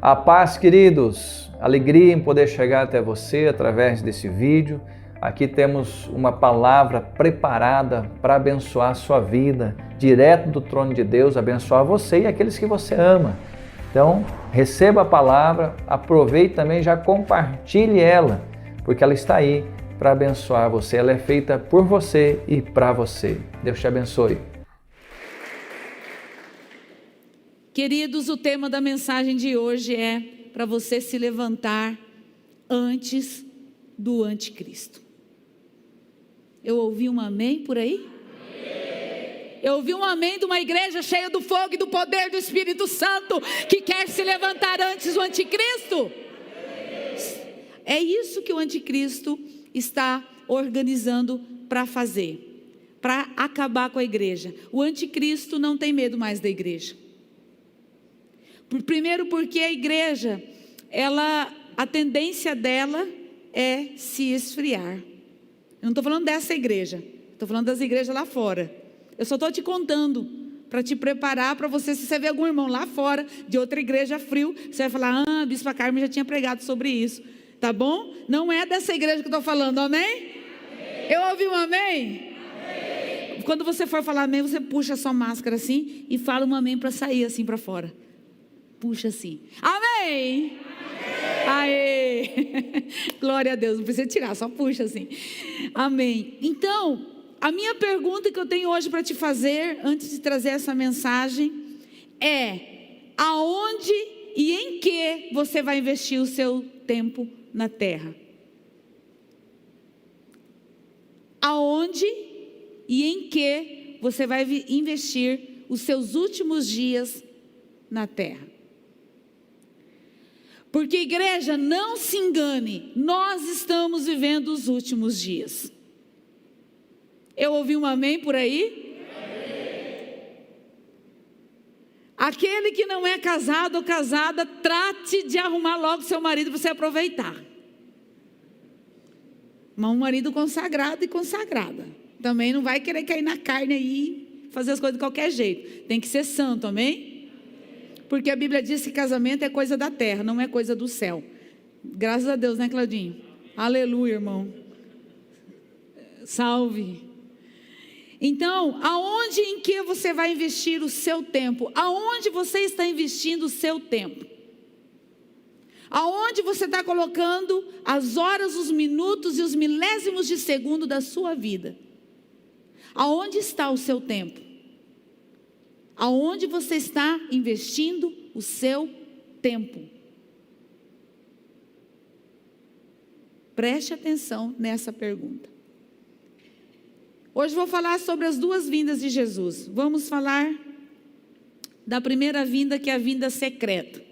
A paz, queridos, alegria em poder chegar até você através desse vídeo. Aqui temos uma palavra preparada para abençoar a sua vida, direto do trono de Deus, abençoar você e aqueles que você ama. Então, receba a palavra, aproveite também e já compartilhe ela, porque ela está aí para abençoar você. Ela é feita por você e para você. Deus te abençoe. Queridos, o tema da mensagem de hoje é para você se levantar antes do anticristo. Eu ouvi um amém por aí? Eu ouvi um amém de uma igreja cheia do fogo e do poder do Espírito Santo, que quer se levantar antes do anticristo. É isso que o anticristo está organizando para fazer, para acabar com a igreja. O anticristo não tem medo mais da igreja. Primeiro porque a igreja, a tendência dela é se esfriar. Eu não estou falando dessa igreja, estou falando das igrejas lá fora. Eu só estou te contando para te preparar para você, se você vê algum irmão lá fora de outra igreja frio, você vai falar, a Bispa Carmen já tinha pregado sobre isso, tá bom? Não é dessa igreja que eu estou falando, amém? Amém. Eu ouvi um amém? Amém? Quando você for falar amém, você puxa a sua máscara assim e fala um amém para sair assim para fora. Puxa assim, amém? Amém. Aê! Glória a Deus, não precisa tirar, só puxa assim, amém. Então, a minha pergunta que eu tenho hoje para te fazer, antes de trazer essa mensagem, é: aonde e em que você vai investir o seu tempo na terra? Aonde e em que você vai investir os seus últimos dias na terra? Porque, igreja, não se engane, nós estamos vivendo os últimos dias. Eu ouvi um amém por aí? Amém. Aquele que não é casado ou casada, trate de arrumar logo seu marido para você aproveitar. Mas um marido consagrado e consagrada também não vai querer cair na carne aí, fazer as coisas de qualquer jeito. Tem que ser santo, amém? Porque a Bíblia diz que casamento é coisa da terra, não é coisa do céu. Graças a Deus, né, Claudinho? Aleluia, irmão. Salve. Então, aonde em que você vai investir o seu tempo? Aonde você está investindo o seu tempo? Aonde você está colocando as horas, os minutos e os milésimos de segundo da sua vida? Aonde está o seu tempo? Aonde você está investindo o seu tempo? Preste atenção nessa pergunta. Hoje vou falar sobre as duas vindas de Jesus. Vamos falar da primeira vinda, que é a vinda secreta.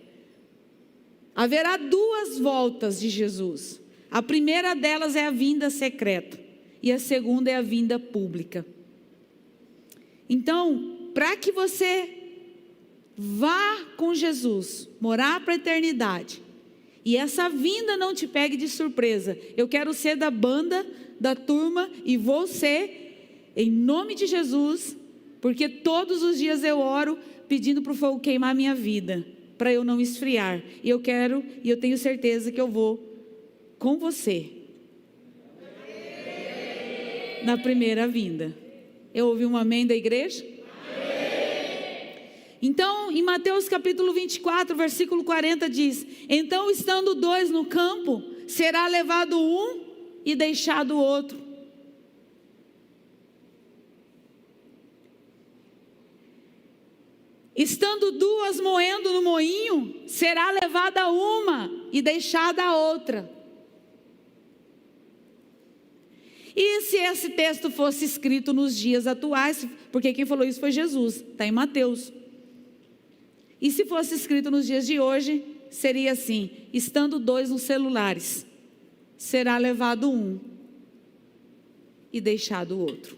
Haverá duas voltas de Jesus. A primeira delas é a vinda secreta e a segunda é a vinda pública. Então, para que você vá com Jesus, morar para a eternidade, e essa vinda não te pegue de surpresa, eu quero ser da banda, da turma, e vou ser em nome de Jesus, porque todos os dias eu oro pedindo para o fogo queimar a minha vida, para eu não esfriar. E eu quero, e eu tenho certeza que eu vou com você na primeira vinda. Eu ouvi um amém da igreja? Então, em Mateus capítulo 24, versículo 40 diz: então, estando dois no campo, será levado um e deixado o outro. Estando duas moendo no moinho, será levada uma e deixada a outra. E se esse texto fosse escrito nos dias atuais, porque quem falou isso foi Jesus, está em Mateus. E se fosse escrito nos dias de hoje, seria assim: estando dois nos celulares, será levado um e deixado o outro.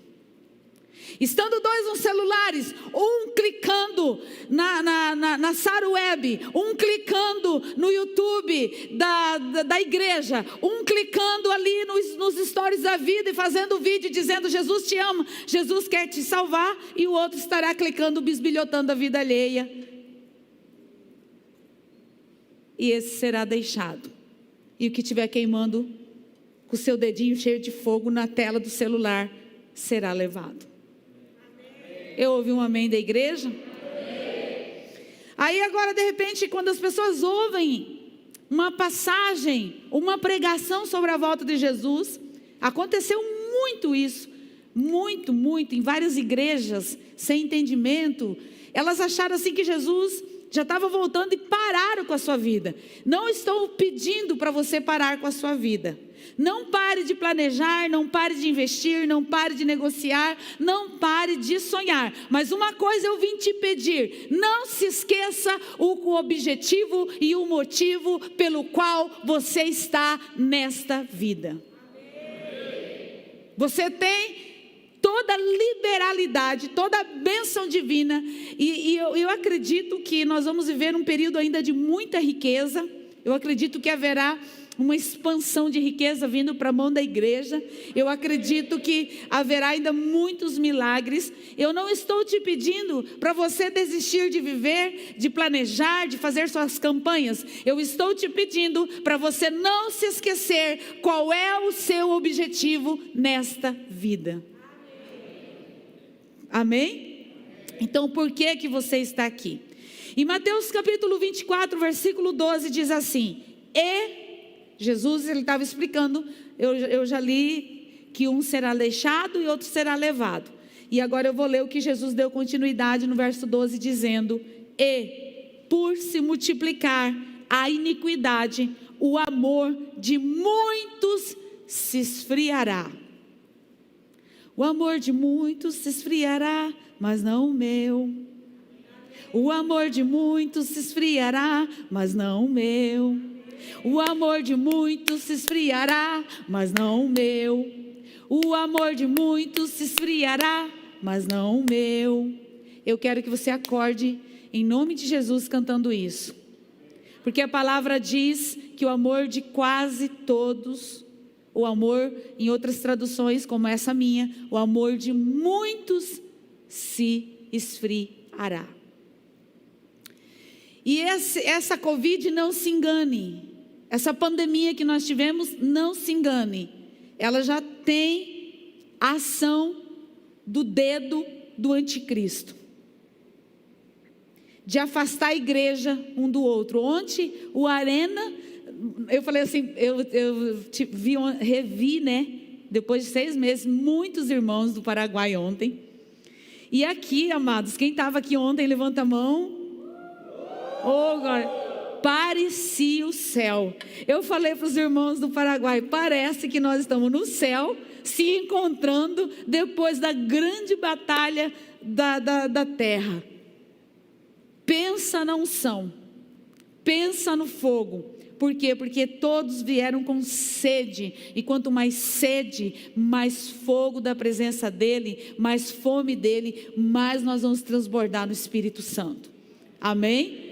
Estando dois nos celulares, um clicando na Saruweb, um clicando no YouTube da igreja, um clicando ali nos stories da vida e fazendo vídeo dizendo Jesus te ama, Jesus quer te salvar, e o outro estará clicando, bisbilhotando a vida alheia. e esse será deixado. E o que estiver queimando com o seu dedinho cheio de fogo na tela do celular será levado. Eu ouvi um amém da igreja? Aí agora, de repente, quando as pessoas ouvem uma passagem, uma pregação sobre a volta de Jesus, aconteceu muito isso, muito, em várias igrejas, sem entendimento. Elas acharam assim que Jesus já estava voltando e pararam com a sua vida. Não estou pedindo para você parar com a sua vida. Não pare de planejar, não pare de investir, não pare de negociar, não pare de sonhar. Mas uma coisa eu vim te pedir: não se esqueça o objetivo e o motivo pelo qual você está nesta vida. Você tem toda a liberalidade, toda a bênção divina, e eu acredito que nós vamos viver um período ainda de muita riqueza. Eu acredito que haverá uma expansão de riqueza vindo para a mão da igreja. Eu acredito que haverá ainda muitos milagres. Eu não estou te pedindo para você desistir de viver, de planejar, de fazer suas campanhas. Eu estou te pedindo para você não se esquecer qual é o seu objetivo nesta vida. Amém? Então, por que você está aqui? Em Mateus capítulo 24, versículo 12, diz assim: Jesus, ele estava explicando, eu já li que um será deixado e outro será levado. E agora eu vou ler o que Jesus deu continuidade no verso 12, dizendo: e por se multiplicar a iniquidade, o amor de muitos se esfriará. O amor de muitos se esfriará, mas não o meu. O amor de muitos se esfriará, mas não o meu. O amor de muitos se esfriará, mas não o meu. O amor de muitos se esfriará, mas não o meu. Eu quero que você acorde em nome de Jesus cantando isso. Porque a palavra diz que o amor de quase todos, o amor, em outras traduções como essa minha, o amor de muitos se esfriará. E essa Covid, não se engane, essa pandemia que nós tivemos, não se engane, ela já tem a ação do dedo do anticristo, de afastar a igreja um do outro. Ontem, o Arena, eu falei assim, eu revi, né, depois de 6 meses, muitos irmãos do Paraguai ontem. E aqui, amados, quem estava aqui ontem, levanta a mão. Oh, glória. Parecia o céu. Eu falei para os irmãos do Paraguai, parece que nós estamos no céu, se encontrando depois da grande batalha da terra. Pensa na unção, pensa no fogo. Por quê? Porque todos vieram com sede, e quanto mais sede, mais fogo da presença dEle, mais fome dEle, mais nós vamos transbordar no Espírito Santo. Amém?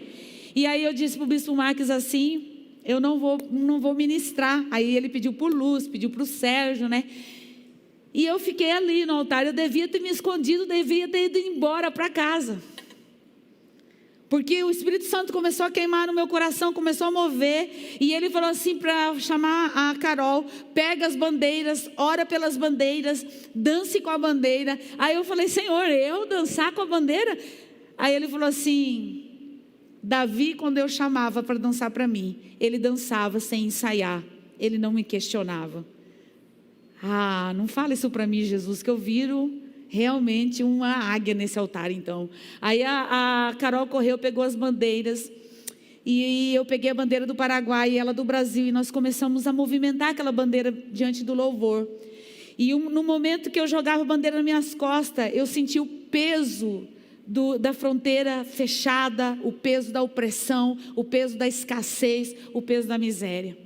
E aí eu disse para o Bispo Marques assim, eu não vou ministrar. Aí ele pediu por Luz, pediu para o Sérgio, né? E eu fiquei ali no altar, eu devia ter me escondido, devia ter ido embora para casa. Porque o Espírito Santo começou a queimar no meu coração, começou a mover. E ele falou assim para chamar a Carol: pega as bandeiras, ora pelas bandeiras, dance com a bandeira. Aí eu falei: Senhor, eu dançar com a bandeira? Aí ele falou assim: Davi, quando eu chamava para dançar para mim, ele dançava sem ensaiar, ele não me questionava. Ah, não fala isso para mim, Jesus, que eu viro realmente uma águia nesse altar. Então, aí a Carol correu, pegou as bandeiras, e eu peguei a bandeira do Paraguai e ela do Brasil, e nós começamos a movimentar aquela bandeira diante do louvor. E no momento que eu jogava a bandeira nas minhas costas, eu senti o peso da fronteira fechada, o peso da opressão, o peso da escassez, o peso da miséria.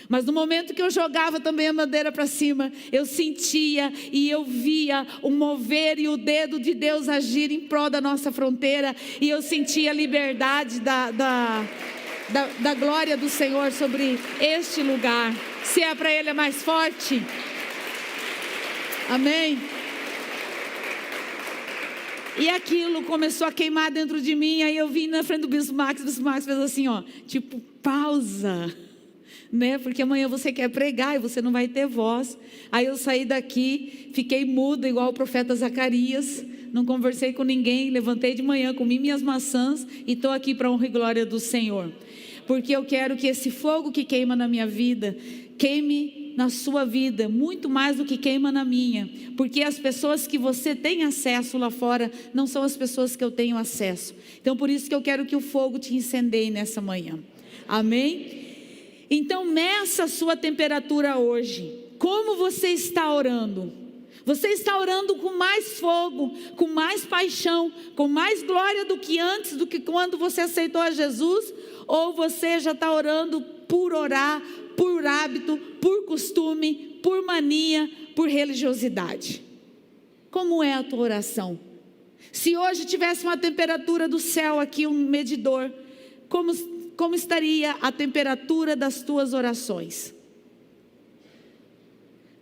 Mas no momento que eu jogava também a bandeira para cima, eu sentia e eu via o mover e o dedo de Deus agir em prol da nossa fronteira, e eu sentia a liberdade da glória do Senhor sobre este lugar. Se é para Ele, é mais forte. Amém? E aquilo começou a queimar dentro de mim. Aí eu vim na frente do Bispo Max. O Bispo Max fez assim, ó, tipo, pausa, né? Porque amanhã você quer pregar e você não vai ter voz. Aí eu saí daqui, fiquei muda igual o profeta Zacarias. Não conversei com ninguém. Levantei de manhã, comi minhas maçãs e estou aqui para a honra e glória do Senhor. Porque eu quero que esse fogo que queima na minha vida, queime na sua vida, muito mais do que queima na minha. Porque as pessoas que você tem acesso lá fora, não são as pessoas que eu tenho acesso. Então por isso que eu quero que o fogo te incendeie nessa manhã. Amém? Então meça a sua temperatura hoje. Como você está orando? Você está orando com mais fogo, com mais paixão, com mais glória do que antes, do que quando você aceitou a Jesus? Ou você já está orando por orar, por hábito, por costume, por mania, por religiosidade? Como é a tua oração? Se hoje tivesse uma temperatura do céu aqui, um medidor, como estaria a temperatura das tuas orações?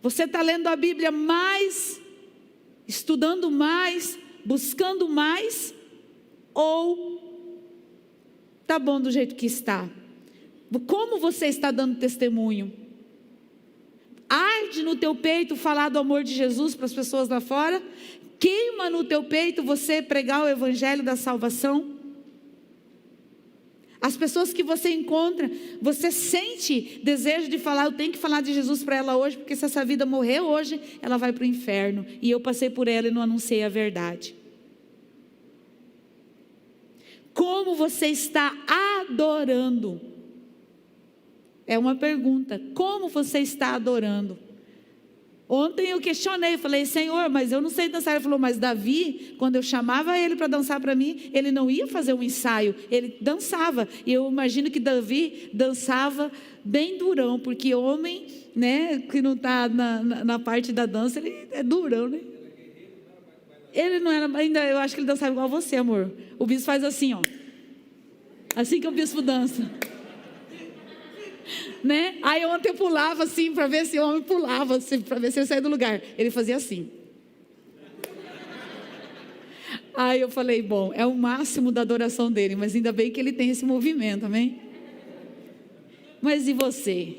Você está lendo a Bíblia mais, estudando mais, buscando mais, ou está bom do jeito que está? Como você está dando testemunho? Arde no teu peito falar do amor de Jesus para as pessoas lá fora? Queima no teu peito você pregar o evangelho da salvação? As pessoas que você encontra, você sente desejo de falar, eu tenho que falar de Jesus para ela hoje, porque se essa vida morrer hoje, ela vai para o inferno, e eu passei por ela e não anunciei a verdade. Como você está adorando? É uma pergunta. Como você está adorando? Ontem eu questionei, falei, Senhor, mas eu não sei dançar. Ele falou, mas Davi, quando eu chamava ele para dançar para mim, ele não ia fazer um ensaio, ele dançava. E eu imagino que Davi dançava bem durão, porque homem, né, que não está na parte da dança, ele é durão, né? Ele não era, ainda eu acho que ele dançava igual você, amor. O bispo faz assim, ó. Assim que o bispo dança. Né? Aí ontem eu pulava assim, para ver se o homem pulava, assim, para ver se ele saía do lugar. Ele fazia assim. Aí eu falei, bom, é o máximo da adoração dele, mas ainda bem que ele tem esse movimento, amém? Mas e você?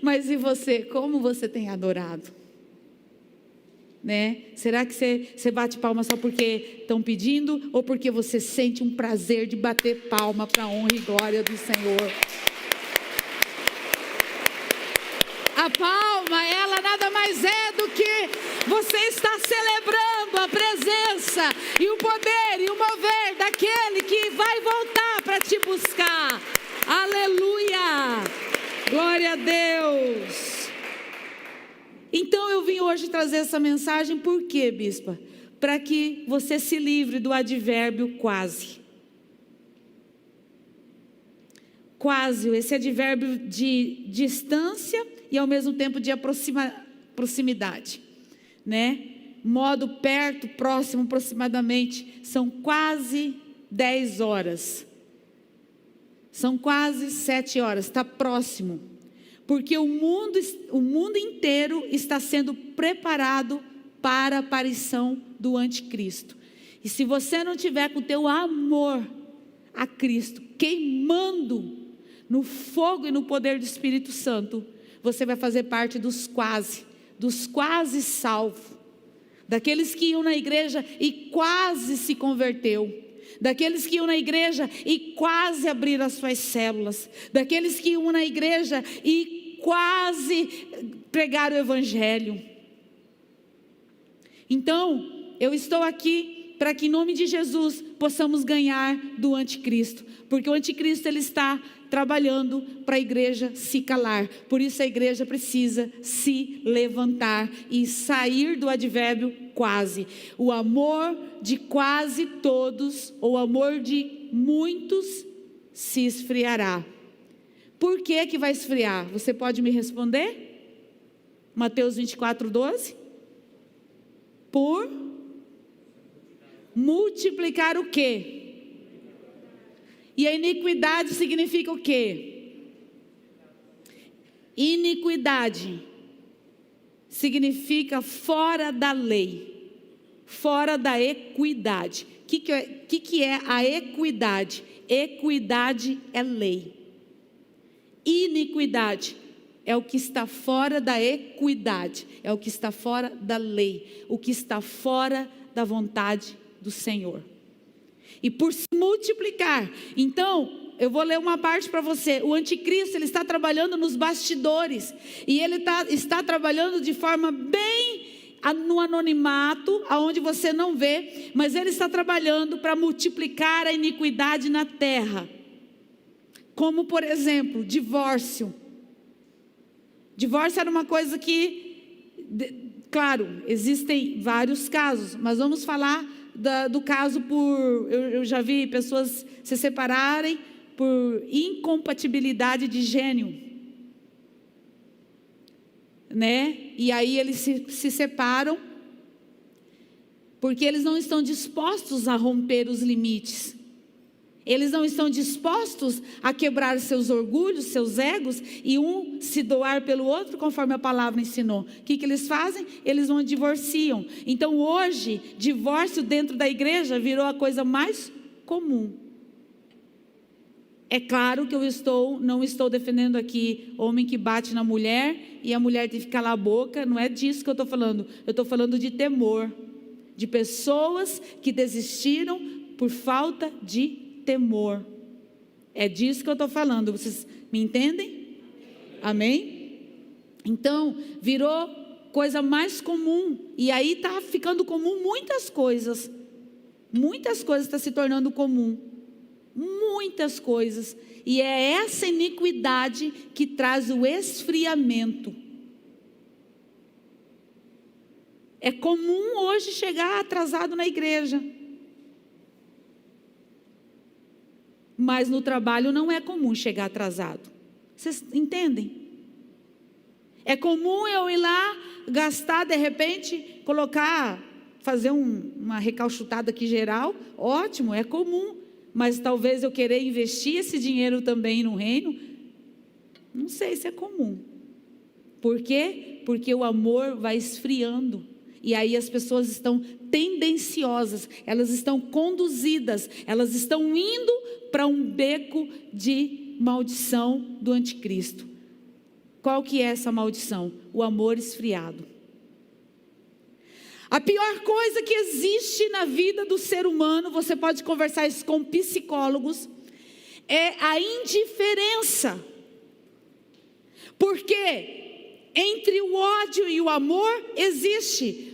Mas e você? Como você tem adorado? Né? Será que você bate palma só porque estão pedindo, ou porque você sente um prazer de bater palma para a honra e glória do Senhor? A palma, ela nada mais é do que você está celebrando a presença e o poder e o mover daquele que vai voltar para te buscar. Aleluia! Glória a Deus! Então eu vim hoje trazer essa mensagem, por quê, bispa? Para que você se livre do advérbio quase. Quase, esse advérbio de distância e ao mesmo tempo de proximidade, né? Modo perto, próximo, aproximadamente, são quase 10 horas. São quase 7 horas, está próximo. Porque o mundo inteiro está sendo preparado para a aparição do anticristo. E se você não tiver com o teu amor a Cristo queimando no fogo e no poder do Espírito Santo, você vai fazer parte dos quase salvos, daqueles que iam na igreja e quase se converteu, daqueles que iam na igreja e quase abriram as suas células, daqueles que iam na igreja e quase pregaram o evangelho. Então, eu estou aqui para que em nome de Jesus possamos ganhar do anticristo, porque o anticristo ele está trabalhando para a igreja se calar. Por isso a igreja precisa se levantar e sair do advérbio quase. O amor de quase todos, ou o amor de muitos se esfriará. Por que que vai esfriar? Você pode me responder? Mateus 24:12. Por multiplicar o quê? E a iniquidade significa o quê? Iniquidade significa fora da lei, fora da equidade. O que é a equidade? Equidade é lei. Iniquidade é o que está fora da equidade, é o que está fora da lei, o que está fora da vontade do Senhor. E por se multiplicar, então, eu vou ler uma parte para você. O anticristo, ele está trabalhando nos bastidores, e ele está trabalhando de forma bem no anonimato, aonde você não vê, mas ele está trabalhando para multiplicar a iniquidade na terra. Como, por exemplo, divórcio. Divórcio era uma coisa que, claro, existem vários casos, mas vamos falar do caso eu já vi pessoas se separarem por incompatibilidade de gênio, né? E aí eles se separam porque eles não estão dispostos a romper os limites. Eles não estão dispostos a quebrar seus orgulhos, seus egos, e um se doar pelo outro, conforme a palavra ensinou. O que eles fazem? Eles vão divorciam. Então hoje, divórcio dentro da igreja virou a coisa mais comum. É claro que não estou defendendo aqui homem que bate na mulher e a mulher tem que calar a boca. Não é disso que eu estou falando. Eu estou falando de temor, de pessoas que desistiram por falta de temor. É disso que eu estou falando. Vocês me entendem? Amém? Então, virou coisa mais comum. E aí está ficando comum muitas coisas. Muitas coisas estão se tornando comum. Muitas coisas. E é essa iniquidade que traz o esfriamento. É comum hoje chegar atrasado na igreja. Mas no trabalho não é comum chegar atrasado. Vocês entendem? É comum eu ir lá, gastar, de repente, fazer uma recalchutada aqui geral. Ótimo, é comum. Mas talvez eu querer investir esse dinheiro também no reino. Não sei se é comum. Por quê? Porque o amor vai esfriando. E aí as pessoas estão tendenciosas, elas estão conduzidas, elas estão indo para um beco de maldição do anticristo. Qual que é essa maldição? O amor esfriado. A pior coisa que existe na vida do ser humano, você pode conversar isso com psicólogos, é a indiferença. Porque entre o ódio e o amor existe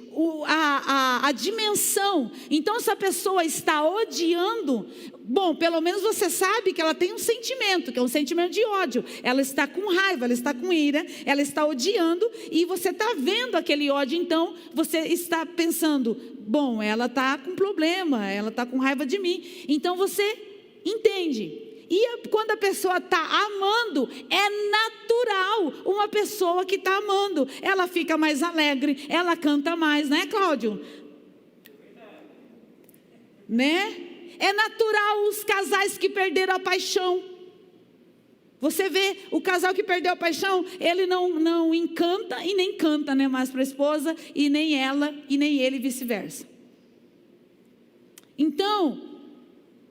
a dimensão. Então, se a pessoa está odiando, bom, pelo menos você sabe que ela tem um sentimento, que é um sentimento de ódio. Ela está com raiva, ela está com ira, ela está odiando, e você está vendo aquele ódio. Então, você está pensando, bom, ela está com problema, ela está com raiva de mim. Então, você entende. E quando a pessoa está amando, é natural uma pessoa que está amando. Ela fica mais alegre, ela canta mais, né, Cláudio? Né? É natural os casais que perderam a paixão. Você vê o casal que perdeu a paixão, ele não encanta e nem canta, né, mais para a esposa, e nem ela e nem ele, vice-versa. Então,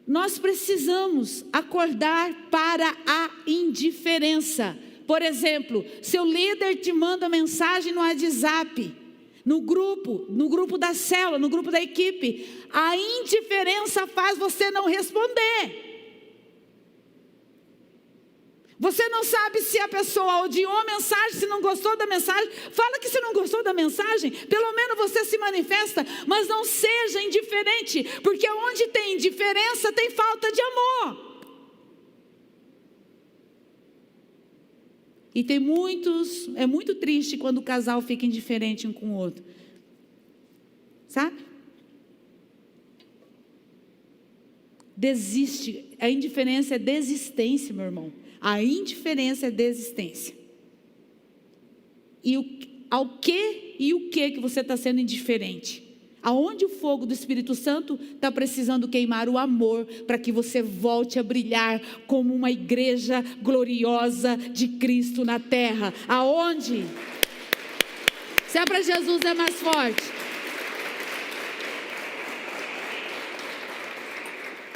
nós precisamos acordar para a indiferença. Por exemplo, seu líder te manda mensagem no WhatsApp, no grupo da célula, no grupo da equipe. A indiferença faz você não responder. Você não sabe se a pessoa odiou a mensagem, se não gostou da mensagem. Fala que se não gostou da mensagem, pelo menos você se manifesta, mas não seja indiferente, porque onde tem indiferença tem falta de amor. E é muito triste quando o casal fica indiferente um com o outro. Sabe? Desiste. A indiferença é desistência, meu irmão. A indiferença é desistência. E ao que e o que você está sendo indiferente? Aonde o fogo do Espírito Santo está precisando queimar o amor para que você volte a brilhar como uma igreja gloriosa de Cristo na terra? Aonde? Se é para Jesus, é mais forte.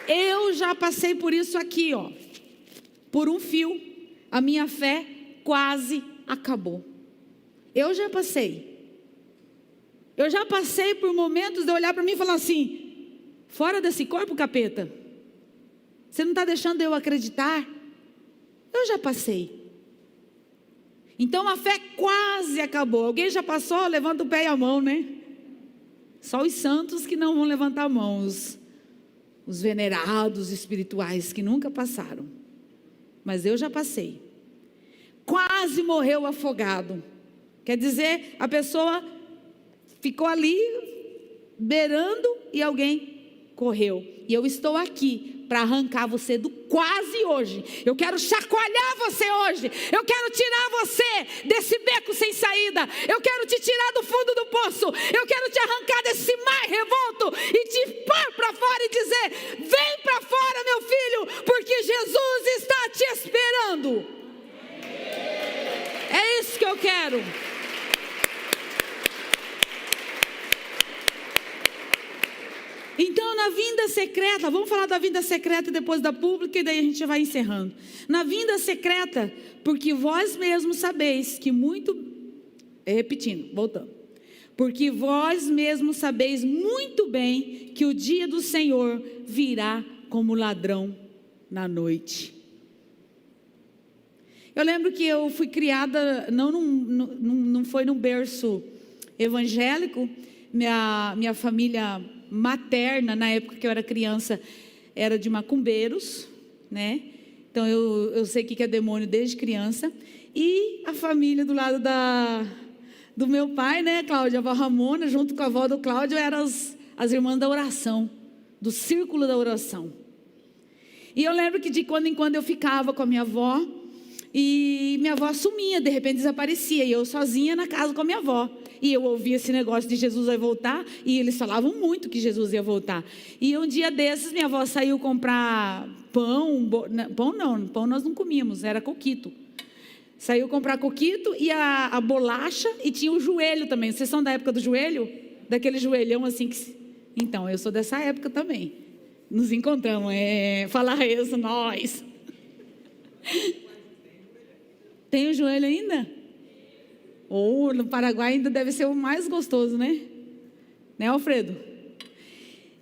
Eu já passei por isso aqui, ó. Por um fio, a minha fé quase acabou. Eu já passei. Eu já passei por momentos de olhar para mim e falar assim: fora desse corpo, capeta, você não está deixando eu acreditar? Eu já passei. Então a fé quase acabou. Alguém já passou? Levanta o pé e a mão, né? Só os santos que não vão levantar a mão, os venerados espirituais que nunca passaram. Mas eu já passei. Quase morreu afogado. Quer dizer, a pessoa ficou ali beirando e alguém correu. E eu estou aqui para arrancar você do quase hoje. Eu quero chacoalhar você hoje. Eu quero tirar você desse beco sem saída. Eu quero te tirar do fundo do poço. Eu quero te arrancar desse mar revolto e te pôr para fora e dizer: vem para fora, meu filho, porque Jesus está te esperando. É isso que eu quero. Então, na vinda secreta, vamos falar da vinda secreta depois da pública e daí a gente vai encerrando. Na vinda secreta, porque vós mesmos sabeis que muito... Repetindo, voltando. Porque vós mesmos sabeis muito bem que o dia do Senhor virá como ladrão na noite. Eu lembro que eu fui criada, não foi num berço evangélico. Minha família materna, na época que eu era criança, era de macumbeiros, né? Então eu sei o que é demônio desde criança. E a família do lado do meu pai, né, Cláudia, a avó Ramona, junto com a avó do Cláudio, eram as irmãs da oração, do círculo da oração. E eu lembro que de quando em quando eu ficava com a minha avó, e minha avó sumia, de repente desaparecia, e eu sozinha na casa com a minha avó. E eu ouvia esse negócio de Jesus vai voltar, e eles falavam muito que Jesus ia voltar. E um dia desses, minha avó saiu comprar pão, pão nós não comíamos, era coquito. Saiu comprar coquito e a bolacha, e tinha o joelho também. Vocês são da época do joelho? Daquele joelhão assim que... Então, eu sou dessa época também. Nos encontramos, falar isso, nós. Tem o joelho ainda? Ou no Paraguai ainda deve ser o mais gostoso, né? Né, Alfredo?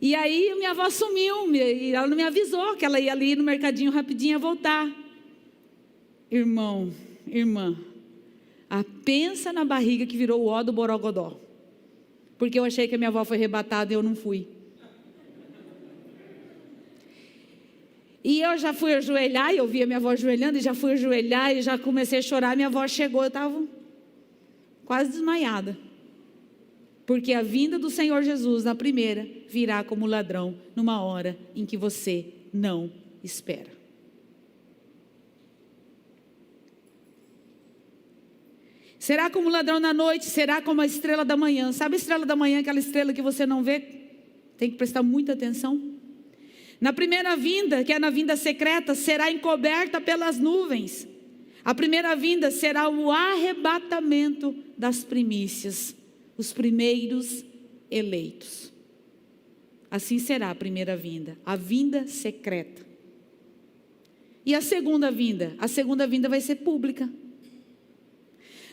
E aí minha avó sumiu, e ela não me avisou que ela ia ali no mercadinho rapidinho ia voltar. Irmão, irmã, pensa na barriga que virou o ó do borogodó. Porque eu achei que a minha avó foi arrebatada e eu não fui. E eu já fui ajoelhar, e eu vi a minha avó ajoelhando, e já fui ajoelhar, e já comecei a chorar. Minha avó chegou, eu estava quase desmaiada. Porque a vinda do Senhor Jesus, na primeira, virá como ladrão, numa hora em que você não espera. Será como ladrão na noite, será como a estrela da manhã. Sabe a estrela da manhã, aquela estrela que você não vê? Tem que prestar muita atenção. Na primeira vinda, que é na vinda secreta, será encoberta pelas nuvens. A primeira vinda será o arrebatamento das primícias, os primeiros eleitos. Assim será a primeira vinda, a vinda secreta. E a segunda vinda? A segunda vinda vai ser pública.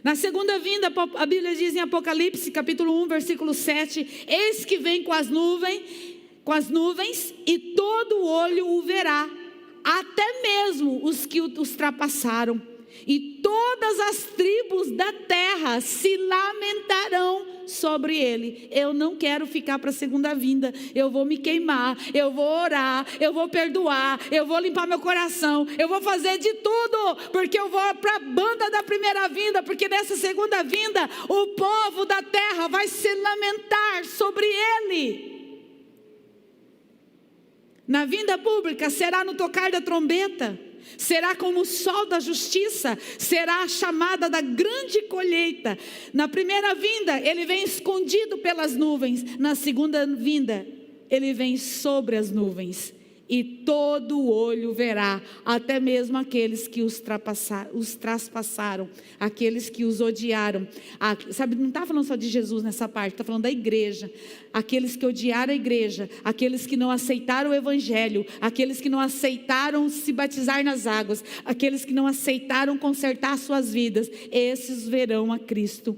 Na segunda vinda, a Bíblia diz em Apocalipse, capítulo 1, versículo 7, eis que vem com as nuvens, e todo olho o verá, até mesmo os que os ultrapassaram, e todas as tribos da terra se lamentarão sobre ele. Eu não quero ficar para a segunda vinda. Eu vou me queimar, eu vou orar, eu vou perdoar, eu vou limpar meu coração, eu vou fazer de tudo, porque eu vou para a banda da primeira vinda, porque nessa segunda vinda o povo da terra vai se lamentar sobre ele. Na vinda pública será no tocar da trombeta, será como o sol da justiça, será a chamada da grande colheita. Na primeira vinda ele vem escondido pelas nuvens, na segunda vinda ele vem sobre as nuvens, e todo olho verá, até mesmo aqueles que os traspassaram, aqueles que os odiaram. Sabe, não está falando só de Jesus nessa parte, está falando da igreja. Aqueles que odiaram a igreja, aqueles que não aceitaram o evangelho, aqueles que não aceitaram se batizar nas águas, aqueles que não aceitaram consertar suas vidas, esses verão a Cristo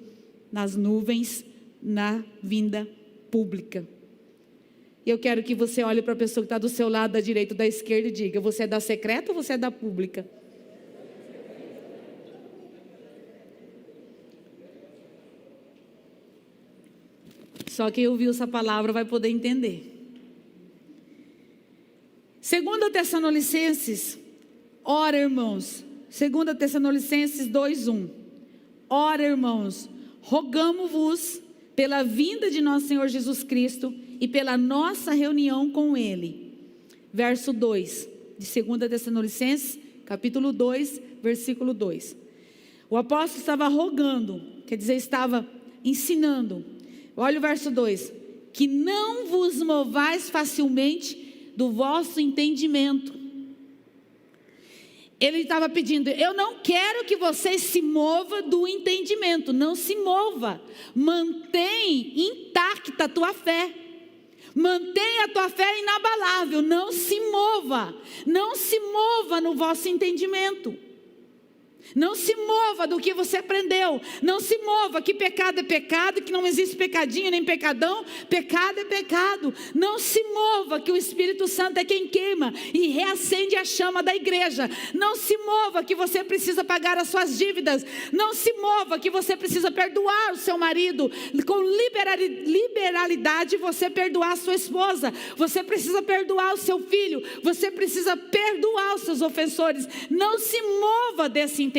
nas nuvens, na vinda pública. Eu quero que você olhe para a pessoa que está do seu lado, da direita ou da esquerda, e diga: você é da secreta ou você é da pública? Só quem ouviu essa palavra vai poder entender. 2 Tessalonicenses, ora, irmãos, 2 Tessalonicenses 2:1. Ora, irmãos, rogamo-vos pela vinda de nosso Senhor Jesus Cristo e pela nossa reunião com Ele. Verso 2, de 2 Tessalonicenses, capítulo 2, versículo 2. O apóstolo estava rogando, quer dizer, estava ensinando. Olha o verso 2. Que não vos movais facilmente do vosso entendimento. Ele estava pedindo: eu não quero que vocês se movam do entendimento. Não se mova. Mantém intacta a tua fé. Mantenha a tua fé inabalável. Não se mova. Não se mova no vosso entendimento. Não se mova do que você aprendeu. Não se mova que pecado é pecado, que não existe pecadinho nem pecadão. Pecado é pecado. Não se mova que o Espírito Santo é quem queima e reacende a chama da igreja. Não se mova que você precisa pagar as suas dívidas. Não se mova que você precisa perdoar o seu marido. Com liberalidade você perdoar a sua esposa. Você precisa perdoar o seu filho. Você precisa perdoar os seus ofensores. Não se mova desse entendimento.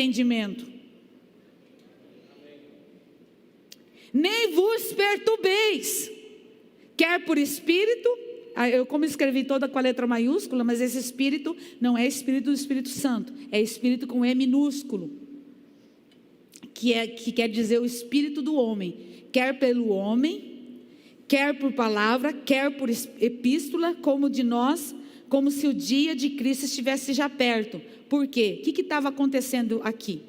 Nem vos perturbeis, quer por espírito. Eu como escrevi toda com a letra maiúscula, mas esse espírito não é espírito do Espírito Santo, é espírito com E minúsculo, que quer dizer o espírito do homem, quer pelo homem, quer por palavra, quer por epístola, como de nós, como se o dia de Cristo estivesse já perto. Por quê? O que estava acontecendo aqui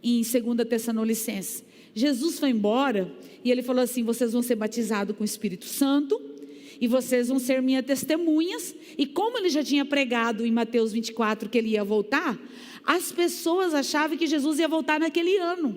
em 2 Tessalonicenses? Jesus foi embora e ele falou assim: vocês vão ser batizados com o Espírito Santo e vocês vão ser minhas testemunhas. E como ele já tinha pregado em Mateus 24 que ele ia voltar, as pessoas achavam que Jesus ia voltar naquele ano,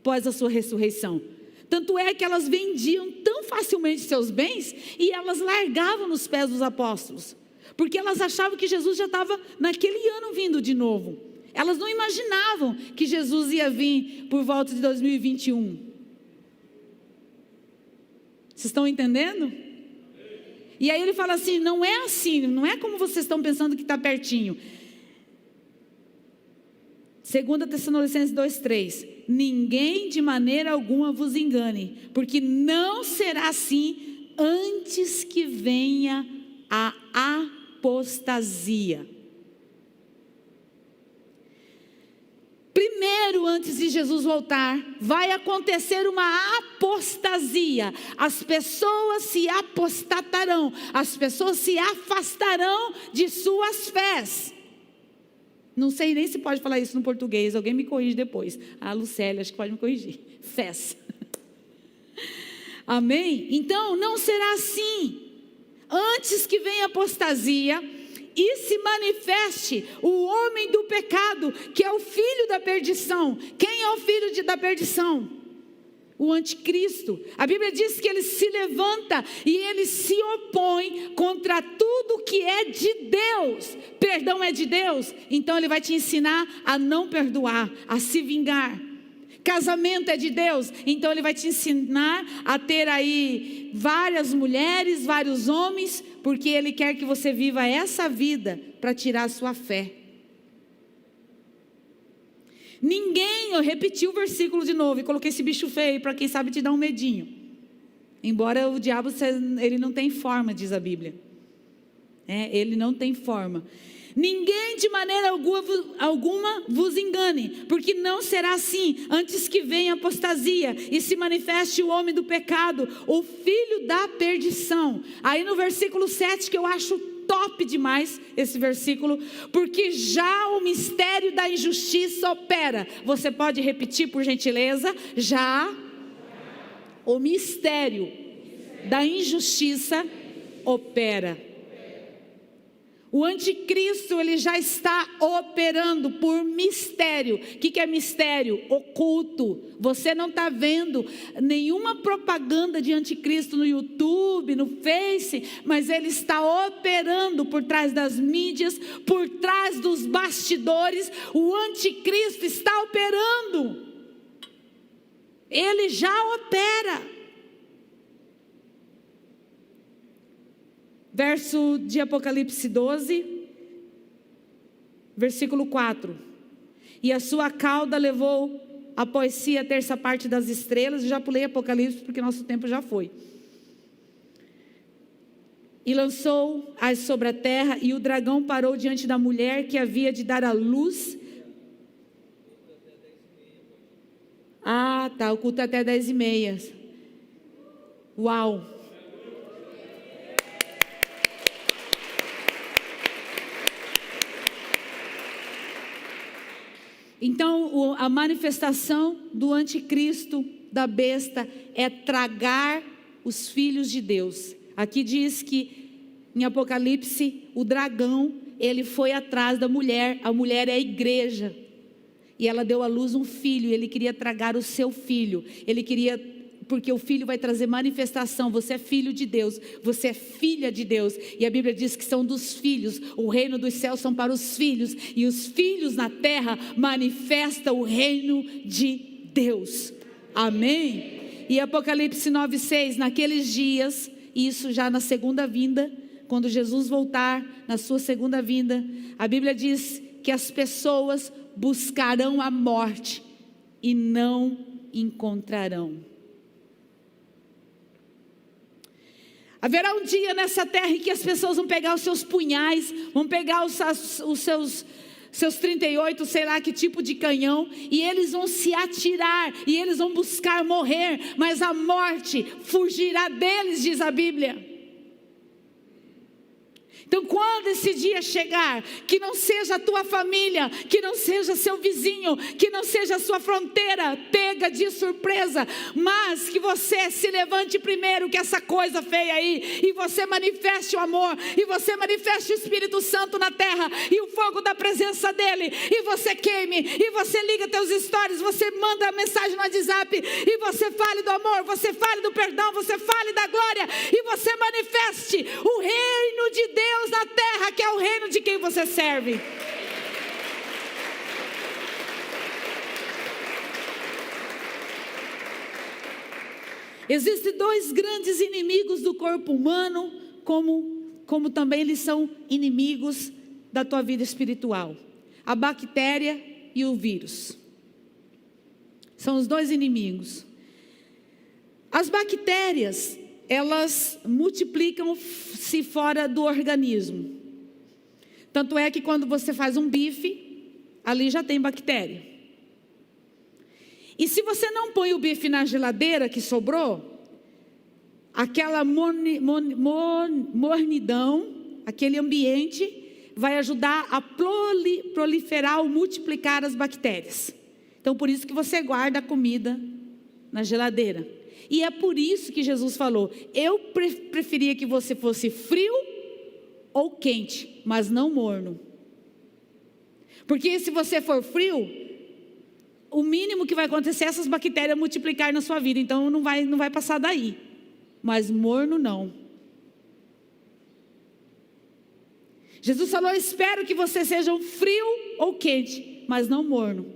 após a sua ressurreição. Tanto é que elas vendiam tão facilmente seus bens e elas largavam nos pés dos apóstolos, porque elas achavam que Jesus já estava naquele ano vindo de novo. Elas não imaginavam que Jesus ia vir por volta de 2021. Vocês estão entendendo? E aí ele fala assim: não é assim, não é como vocês estão pensando que está pertinho. 2 Tessalonicenses 2:3. Ninguém de maneira alguma vos engane, porque não será assim antes que venha a apostasia. Primeiro, antes de Jesus voltar, vai acontecer uma apostasia. As pessoas se apostatarão, as pessoas se afastarão de suas fés. Não sei nem se pode falar isso no português, alguém me corrige depois. A Lucélia, acho que pode me corrigir. Fés. Amém? Então, não será assim. Antes que venha a apostasia e se manifeste o homem do pecado, que é o filho da perdição. Quem é o filho da perdição? O anticristo. A Bíblia diz que ele se levanta e ele se opõe contra tudo que é de Deus. Perdão é de Deus, então ele vai te ensinar a não perdoar, a se vingar. Casamento é de Deus, então ele vai te ensinar a ter aí várias mulheres, vários homens, porque ele quer que você viva essa vida para tirar a sua fé. Ninguém, eu repeti o versículo de novo e coloquei esse bicho feio para quem sabe te dar um medinho. Embora o diabo, ele não tem forma, diz a Bíblia. Ele não tem forma. Ninguém de maneira alguma vos engane, porque não será assim antes que venha a apostasia e se manifeste o homem do pecado, o filho da perdição. Aí no versículo 7 que eu acho top demais esse versículo, porque já o mistério da injustiça opera. Você pode repetir, por gentileza? Já o mistério da injustiça opera. O anticristo, ele já está operando por mistério. O que é mistério? Oculto. Você não está vendo nenhuma propaganda de anticristo no YouTube, no Face, mas ele está operando por trás das mídias, por trás dos bastidores. O anticristo está operando. Ele já opera. Verso de Apocalipse 12, versículo 4. E a sua cauda levou após si a terça parte das estrelas. Eu já pulei Apocalipse porque nosso tempo já foi. E lançou-as sobre a terra, e o dragão parou diante da mulher que havia de dar à luz. Ah, tá, o culto é até 10h30. Uau! Então, a manifestação do anticristo, da besta, é tragar os filhos de Deus. Aqui diz que, em Apocalipse, o dragão, ele foi atrás da mulher. A mulher é a igreja. E ela deu à luz um filho, ele queria tragar o seu filho. Ele queria... Porque o filho vai trazer manifestação. Você é filho de Deus, você é filha de Deus. E a Bíblia diz que são dos filhos. O reino dos céus são para os filhos. E os filhos na terra manifestam o reino de Deus. Amém? E Apocalipse 9:6, naqueles dias, isso já na segunda vinda, quando Jesus voltar, na sua segunda vinda, a Bíblia diz que as pessoas buscarão a morte e não encontrarão. Haverá um dia nessa terra em que as pessoas vão pegar os seus punhais, vão pegar os seus 38, sei lá que tipo de canhão, e eles vão se atirar, e eles vão buscar morrer, mas a morte fugirá deles, diz a Bíblia. Então, quando esse dia chegar, que não seja a tua família, que não seja seu vizinho, que não seja a sua fronteira pega de surpresa, mas que você se levante primeiro que essa coisa feia aí, e você manifeste o amor, e você manifeste o Espírito Santo na terra, e o fogo da presença dele, e você queime, e você liga teus stories, você manda a mensagem no WhatsApp, e você fale do amor, você fale do perdão, você fale da glória, e você manifeste o reino de Deus na terra, que é o reino de quem você serve. Existem dois grandes inimigos do corpo humano, como também eles são inimigos da tua vida espiritual: a bactéria e o vírus. São os dois inimigos. As bactérias, elas multiplicam-se fora do organismo. Tanto é que quando você faz um bife, ali já tem bactéria. E se você não põe o bife na geladeira que sobrou, aquela mornidão, aquele ambiente, vai ajudar a proliferar ou multiplicar as bactérias. Então, por isso que você guarda a comida na geladeira. E é por isso que Jesus falou: eu preferia que você fosse frio ou quente, mas não morno. Porque se você for frio, o mínimo que vai acontecer é essas bactérias multiplicar na sua vida. Então não vai passar daí. Mas morno não. Jesus falou: eu espero que você seja um frio ou quente, mas não morno.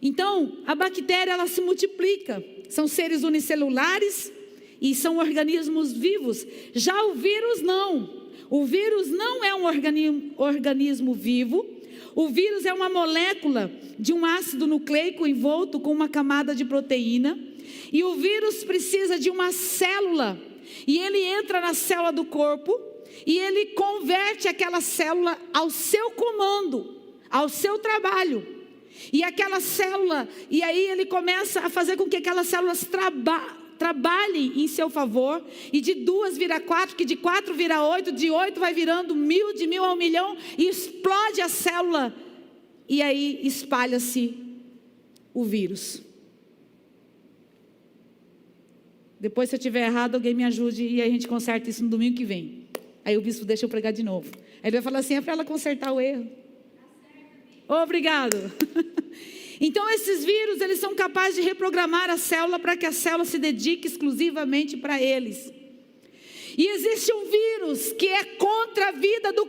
Então, a bactéria, ela se multiplica. São seres unicelulares e são organismos vivos. Já o vírus não. O vírus não é um organismo vivo. O vírus é uma molécula de um ácido nucleico envolto com uma camada de proteína. E o vírus precisa de uma célula. E ele entra na célula do corpo e ele converte aquela célula ao seu comando, ao seu trabalho. E aquela célula, e aí ele começa a fazer com que aquelas células trabalhem em seu favor, e de 2 vira 4, que de 4 vira 8, de 8 vai virando 1000, de 1000 a 1 milhão, e explode a célula, e aí espalha-se o vírus. Depois, se eu estiver errado, alguém me ajude, e aí a gente conserta isso no domingo que vem. Aí o bispo deixa eu pregar de novo. Aí ele vai falar assim, é para ela consertar o erro. Obrigado. Então esses vírus, eles são capazes de reprogramar a célula para que a célula se dedique exclusivamente para eles. E existe um vírus que é contra a vida do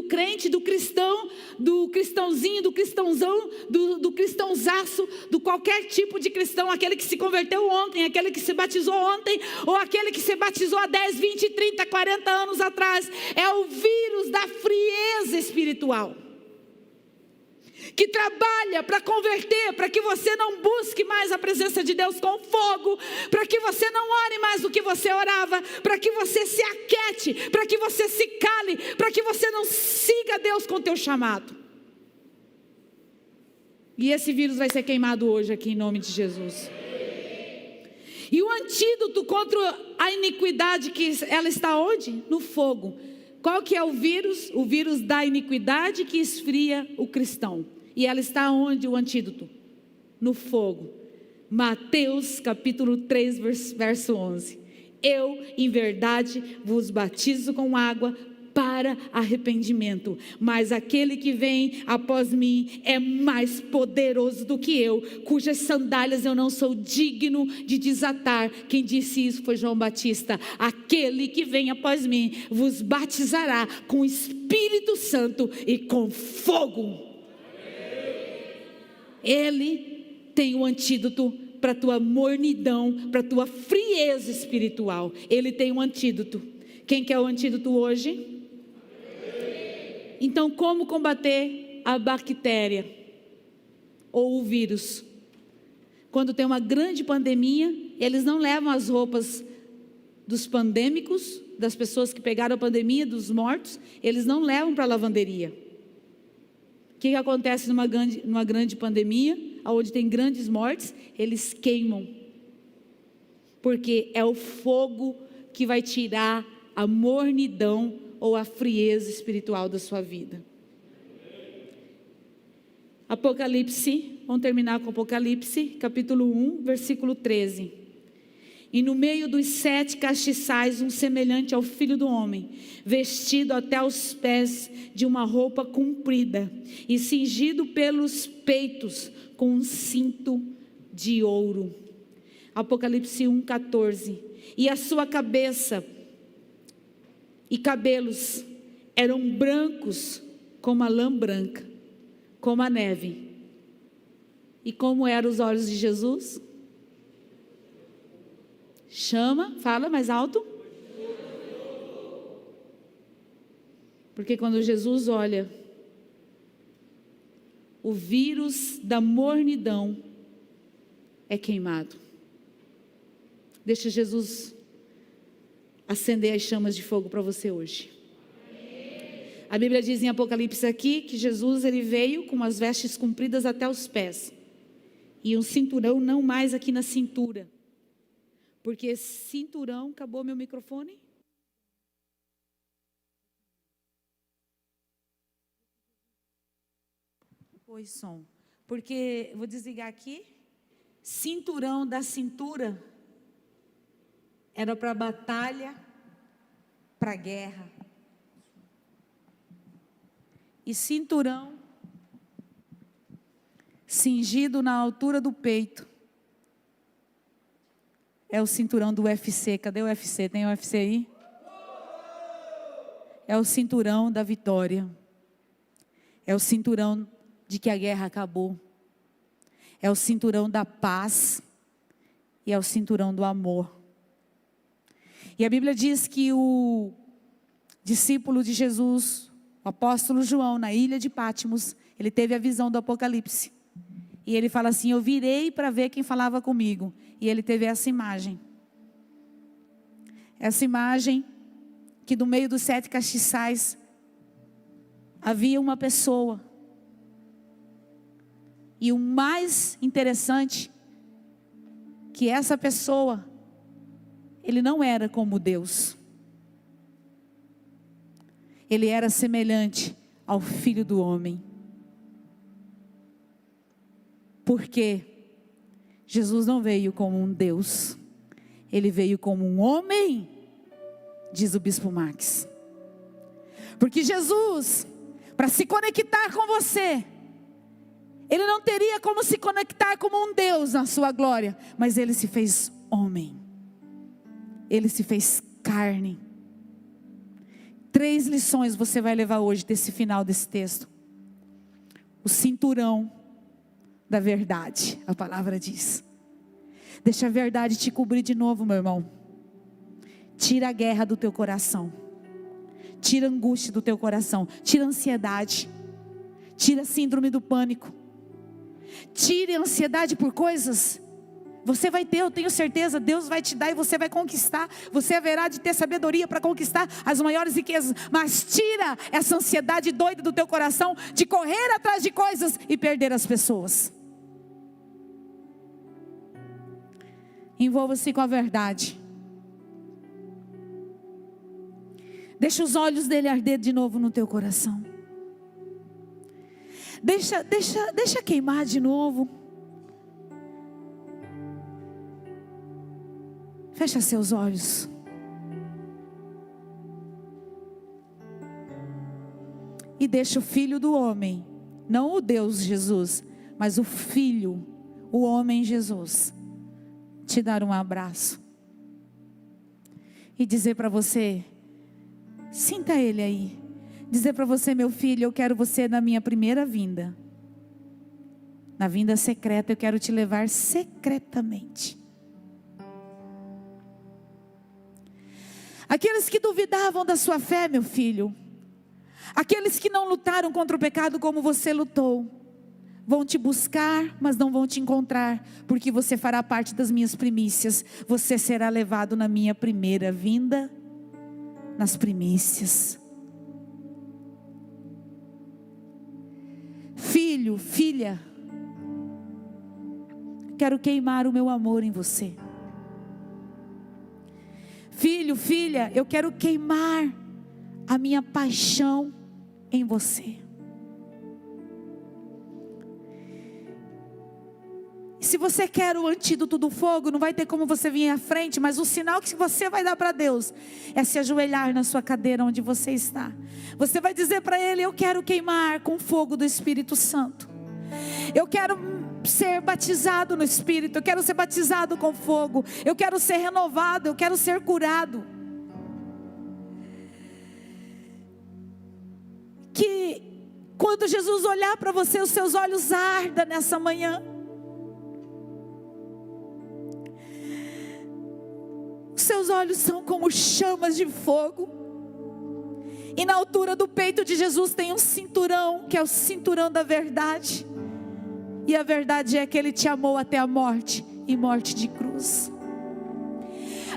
crente, do cristão, do cristãozinho, do cristãozão, do cristãozaço, do qualquer tipo de cristão, aquele que se converteu ontem, aquele que se batizou ontem, ou aquele que se batizou há 10, 20, 30, 40 anos atrás. É o vírus da frieza espiritual, que trabalha para converter, para que você não busque mais a presença de Deus com fogo, para que você não ore mais do que você orava, para que você se aquete, para que você se cale, para que você não siga Deus com o teu chamado. E esse vírus vai ser queimado hoje aqui em nome de Jesus. E o antídoto contra a iniquidade, que ela está onde? No fogo. Qual que é o vírus? O vírus da iniquidade que esfria o cristão. E ela está onde, o antídoto? No fogo. Mateus capítulo 3, verso 11. Eu, em verdade, vos batizo com água para arrependimento, mas aquele que vem após mim é mais poderoso do que eu, cujas sandálias eu não sou digno de desatar. Quem disse isso foi João Batista. Aquele que vem após mim vos batizará com Espírito Santo e com fogo. Ele tem o antídoto para a tua mornidão, para a tua frieza espiritual. Ele tem um antídoto. Quem quer o antídoto hoje? Então, como combater a bactéria ou o vírus? Quando tem uma grande pandemia, eles não levam as roupas dos pandêmicos, das pessoas que pegaram a pandemia, dos mortos, eles não levam para a lavanderia. O que acontece numa grande pandemia, onde tem grandes mortes? Eles queimam, porque é o fogo que vai tirar a mornidão ou a frieza espiritual da sua vida. Apocalipse, vamos terminar com Apocalipse, capítulo 1, versículo 13. E no meio dos 7 castiçais, um semelhante ao Filho do Homem, vestido até os pés de uma roupa comprida, e cingido pelos peitos com um cinto de ouro. Apocalipse 1, 14. E a sua cabeça e cabelos eram brancos como a lã branca, como a neve. E como eram os olhos de Jesus? Chama, fala mais alto. Porque quando Jesus olha, o vírus da mornidão é queimado. Deixa Jesus acender as chamas de fogo para você hoje. A Bíblia diz em Apocalipse aqui que Jesus, ele veio com as vestes compridas até os pés e um cinturão não mais aqui na cintura, porque esse cinturão, acabou meu microfone? Oi, som. Porque, vou desligar aqui, cinturão da cintura era para batalha, para guerra. E cinturão cingido na altura do peito é o cinturão do UFC. Cadê o UFC? Tem o UFC aí? É o cinturão da vitória. É o cinturão de que a guerra acabou. É o cinturão da paz. E é o cinturão do amor. E a Bíblia diz que o discípulo de Jesus, o apóstolo João, na ilha de Patmos, ele teve a visão do Apocalipse. E ele fala assim: eu virei para ver quem falava comigo. E ele teve essa imagem. Essa imagem que no meio dos 7 castiçais havia uma pessoa. E o mais interessante, que essa pessoa, ele não era como Deus. Ele era semelhante ao Filho do Homem. Porque Jesus não veio como um Deus. Ele veio como um homem, diz o Bispo Max. Porque Jesus, para se conectar com você, Ele não teria como se conectar como um Deus na sua glória. Mas Ele se fez homem. Ele se fez carne. 3 lições você vai levar hoje desse final desse texto. O cinturão da verdade, a palavra diz. Deixa a verdade te cobrir de novo, meu irmão. Tira a guerra do teu coração. Tira a angústia do teu coração. Tira a ansiedade. Tira a síndrome do pânico. Tire a ansiedade por coisas. Você vai ter, eu tenho certeza, Deus vai te dar e você vai conquistar. Você haverá de ter sabedoria para conquistar as maiores riquezas. Mas tira essa ansiedade doida do teu coração de correr atrás de coisas e perder as pessoas. Envolva-se com a verdade. Deixa os olhos dele arder de novo no teu coração. Deixa queimar de novo. Fecha seus olhos. E deixa o Filho do homem, não o Deus Jesus, mas o Filho, o homem Jesus, te dar um abraço. E dizer para você, sinta Ele aí. Dizer para você, meu filho, eu quero você na minha primeira vinda. Na vinda secreta, eu quero te levar secretamente. Aqueles que duvidavam da sua fé, meu filho, aqueles que não lutaram contra o pecado como você lutou, vão te buscar, mas não vão te encontrar, porque você fará parte das minhas primícias. Você será levado na minha primeira vinda, nas primícias. Filho, filha, quero queimar o meu amor em você. Filho, filha, eu quero queimar a minha paixão em você. Se você quer o antídoto do fogo, não vai ter como você vir à frente, mas o sinal que você vai dar para Deus é se ajoelhar na sua cadeira onde você está. Você vai dizer para Ele, eu quero queimar com o fogo do Espírito Santo. Eu quero ser batizado no Espírito, eu quero ser batizado com fogo, eu quero ser renovado, eu quero ser curado. Que quando Jesus olhar para você, os seus olhos ardam nessa manhã. Os seus olhos são como chamas de fogo. E na altura do peito de Jesus tem um cinturão, que é o cinturão da verdade. E a verdade é que Ele te amou até a morte, e morte de cruz.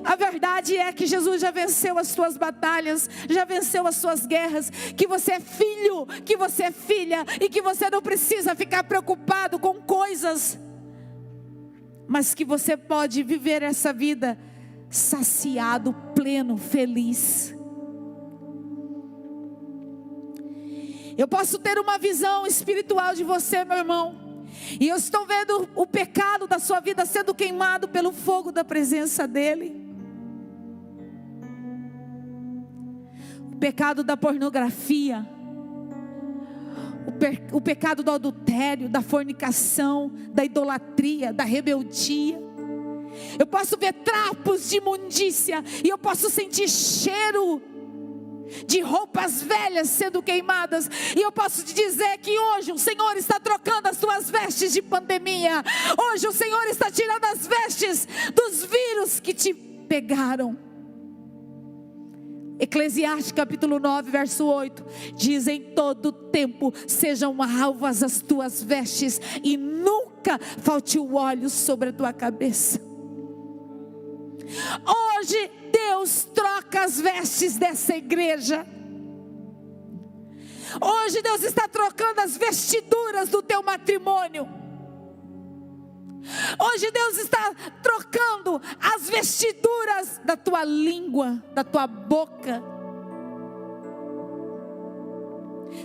A verdade é que Jesus já venceu as suas batalhas, já venceu as suas guerras, que você é filho, que você é filha, e que você não precisa ficar preocupado com coisas, mas que você pode viver essa vida saciado, pleno, feliz. Eu posso ter uma visão espiritual de você, meu irmão, e eu estou vendo o pecado da sua vida sendo queimado pelo fogo da presença dEle. O pecado da pornografia, o pecado do adultério, da fornicação, da idolatria, da rebeldia. Eu posso ver trapos de imundícia, e eu posso sentir cheiro de roupas velhas sendo queimadas. E eu posso te dizer que hoje o Senhor está trocando as tuas vestes de pandemia. Hoje o Senhor está tirando as vestes dos vírus que te pegaram. Eclesiastes capítulo 9 verso 8 diz: em todo tempo sejam alvas as tuas vestes, e nunca falte o óleo sobre a tua cabeça. Hoje Deus troca as vestes dessa igreja. Hoje Deus está trocando as vestiduras do teu matrimônio. Hoje Deus está trocando as vestiduras da tua língua, da tua boca.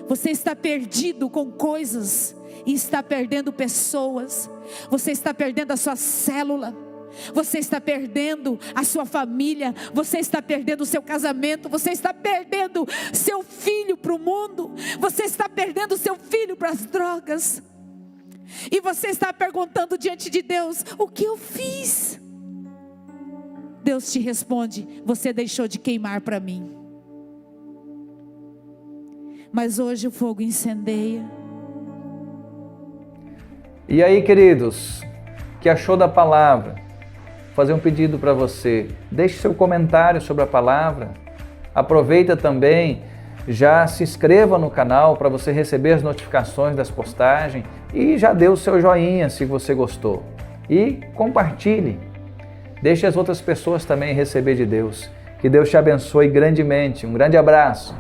Você está perdido com coisas e está perdendo pessoas. Você está perdendo a sua célula. Você está perdendo a sua família. Você está perdendo o seu casamento. Você está perdendo seu filho para o mundo. Você está perdendo o seu filho para as drogas. E você está perguntando diante de Deus: o que eu fiz? Deus te responde: você deixou de queimar para mim. Mas hoje o fogo incendeia. E aí, queridos, que achou da palavra? Vou fazer um pedido para você. Deixe seu comentário sobre a palavra. Aproveita também, já se inscreva no canal para você receber as notificações das postagens e já dê o seu joinha se você gostou. E compartilhe. Deixe as outras pessoas também receber de Deus. Que Deus te abençoe grandemente. Um grande abraço.